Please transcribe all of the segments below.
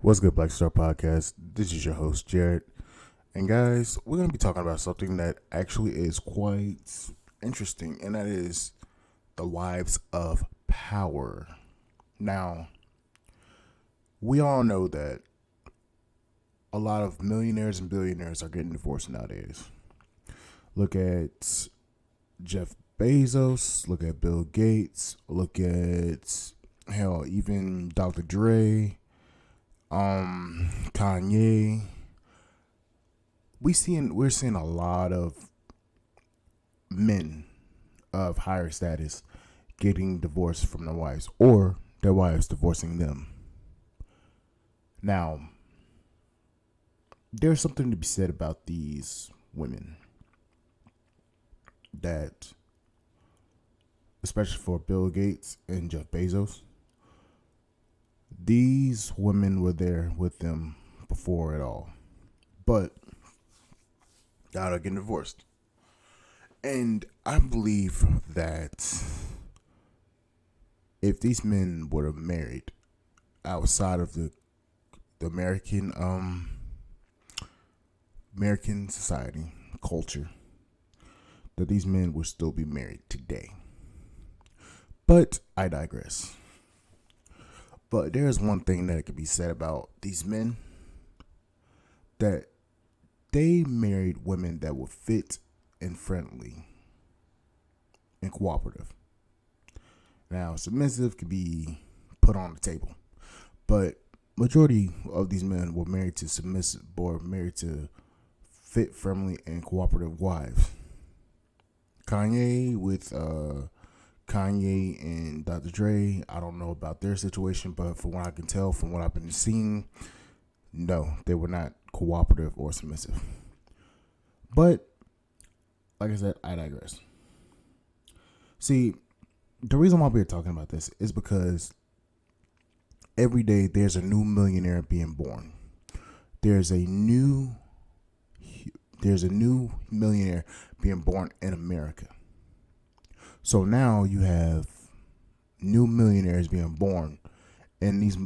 What's good, Black Star Podcast? This is your host, Jared. And guys, we're going to be talking about something that actually is quite interesting, and that is the wives of power. Now, we all know that a lot of millionaires and billionaires are getting divorced nowadays. Look at Jeff Bezos, look at Bill Gates, look at, hell, even Dr. Dre, Kanye. We're seeing a lot of men of higher status getting divorced from their wives or their wives divorcing them. Now, there's something to be said about these women that, especially for Bill Gates and Jeff Bezos, these women were there with them before it all. But now they're getting divorced. And I believe that if these men would have married outside of the American American society culture, that these men would still be married today. But I digress. But there's one thing that could be said about these men, that they married women that were fit and friendly and cooperative. Now, submissive could be put on the table, but majority of these men were married to submissive or married to fit, friendly, and cooperative wives. Kanye with Kanye and Dr. Dre, I don't know about their situation, but from what I can tell, from what I've been seeing, no, they were not cooperative or submissive. But like I said, I digress. See, the reason why we're talking about this is because every day there's a new millionaire being born. There's a new millionaire being born in America. So now you have new millionaires being born, and these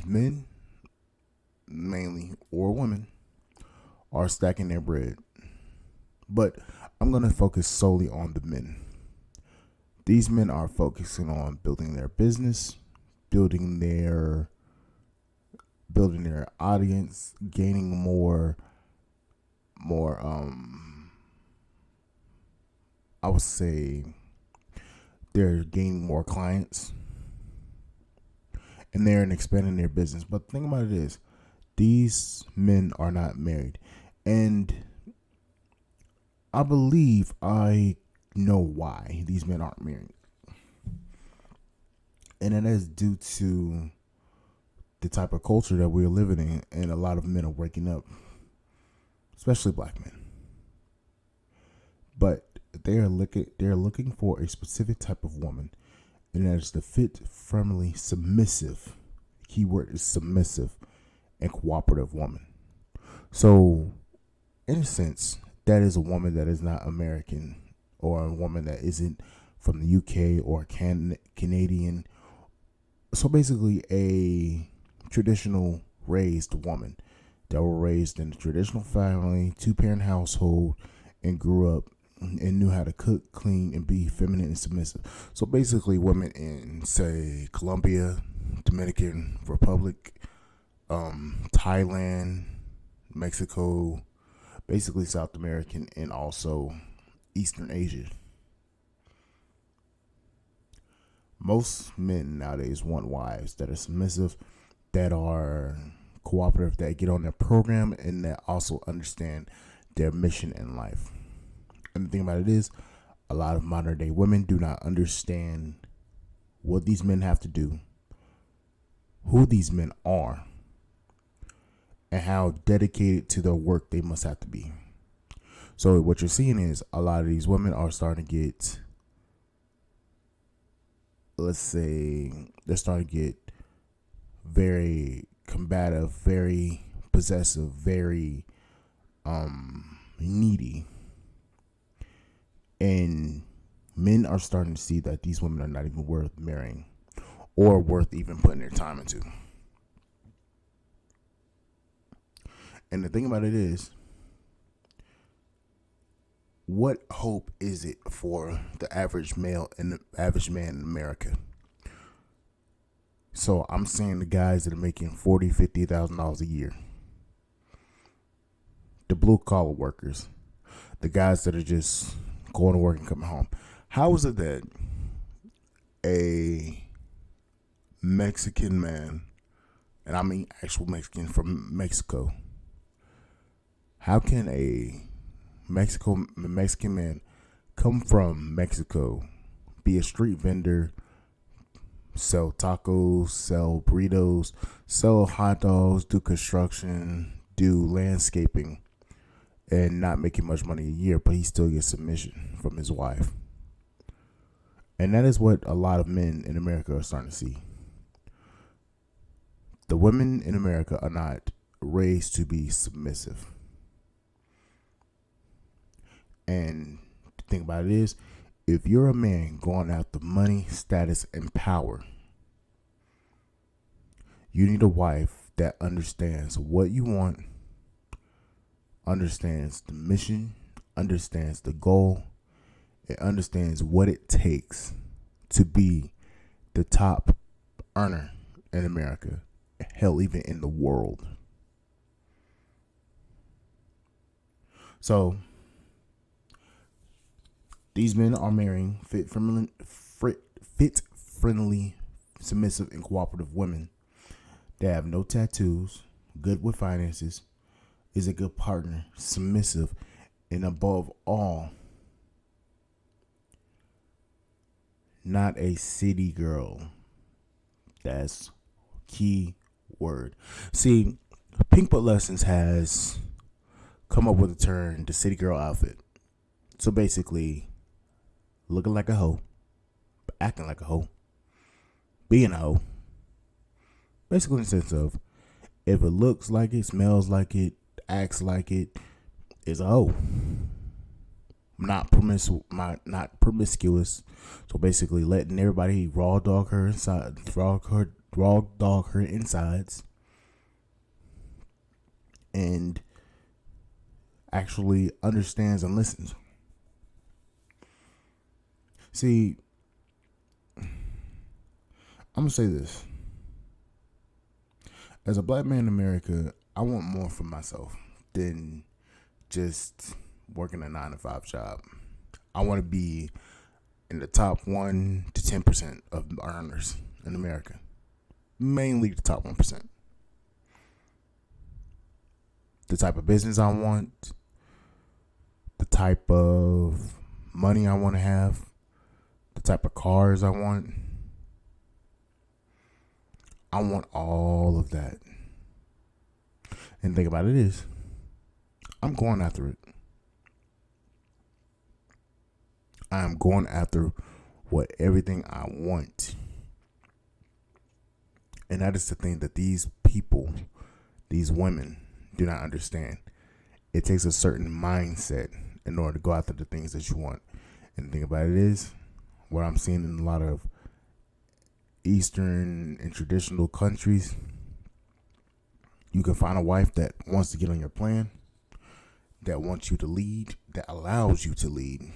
men, mainly, or women, are stacking their bread. But I'm going to focus solely on the men. These men are focusing on building their business, building their audience, gaining more I would say they're gaining more clients, and they're expanding their business. But the thing about it is, these men are not married, and I believe I know why these men aren't married, and it is due to the type of culture that we're living in, and a lot of men are waking up, especially black men. But they're looking for a specific type of woman, and that is the fit, friendly, submissive. Keyword is submissive and cooperative woman. So, in a sense, that is a woman that is not American, or a woman that isn't from the UK or Canadian. So basically, a traditional raised woman that were raised in a traditional family, 2-parent household, and grew up and knew how to cook, clean, and be feminine and submissive. So basically, women in, say, Colombia, Dominican Republic, Thailand, Mexico, basically South American, and also Eastern Asia. Most men nowadays want wives that are submissive, that are cooperative, that get on their program, and that also understand their mission in life. And the thing about it is, a lot of modern day women do not understand what these men have to do, who these men are, and how dedicated to their work they must have to be. So what you're seeing is a lot of these women are starting to get, let's say, they're starting to get very combative, very possessive, very needy. And men are starting to see that these women are not even worth marrying or worth even putting their time into. And the thing about it is, what hope is it for the average male and the average man in America? So I'm seeing the guys that are making $40,000-$50,000 a year, the blue collar workers, the guys that are just going to work and coming home. How is it that a Mexican man, and I mean actual Mexican from Mexico, how can a Mexican man come from Mexico, be a street vendor, sell tacos, sell burritos, sell hot dogs, do construction, do landscaping, and not making much money a year, but he still gets submission from his wife? And that is what a lot of men in America are starting to see. The women in America are not raised to be submissive. And the thing about it is, if you're a man going after money, status, and power, you need a wife that understands what you want, understands the mission, understands the goal, and understands what it takes to be the top earner in America, hell, even in the world. So these men are marrying fit, friendly, submissive, and cooperative women that have no tattoos, good with finances, is a good partner, submissive, and above all, not a city girl. That's key word. See, Pink Butt Lessons has come up with the term the city girl outfit. So basically, looking like a hoe, acting like a hoe, being a hoe. Basically in the sense of, if it looks like it, smells like it, acts like it, is a hoe. Not promiscuous. So basically letting everybody raw dog her insides, and actually understands and listens. See, I'm gonna say this. As a black man in America, I want more for myself than just working a 9-to-5 job. I want to be in the top 1 to 10% of earners in America. Mainly the top 1%. The type of business I want, the type of money I want to have, the type of cars I want. I want all of that. And the thing about it is, I'm going after it. I am going after everything I want. And that is the thing that these people, these women, do not understand. It takes a certain mindset in order to go after the things that you want. And the thing about it is, what I'm seeing in a lot of Eastern and traditional countries, you can find a wife that wants to get on your plan, that wants you to lead, that allows you to lead,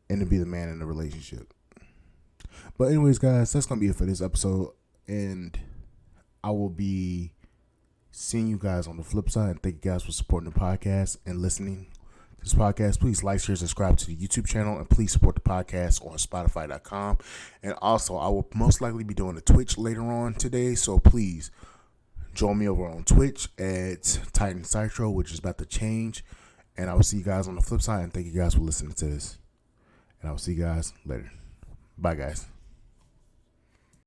and to be the man in the relationship. But anyways, guys, that's going to be it for this episode. And I will be seeing you guys on the flip side. And thank you guys for supporting the podcast and listening to this podcast. Please like, share, subscribe to the YouTube channel. And please support the podcast on Spotify.com. And also, I will most likely be doing a Twitch later on today. So please join me over on Twitch at Titan Citro, which is about to change. And I will see you guys on the flip side. And thank you guys for listening to this. And I will see you guys later. Bye, guys.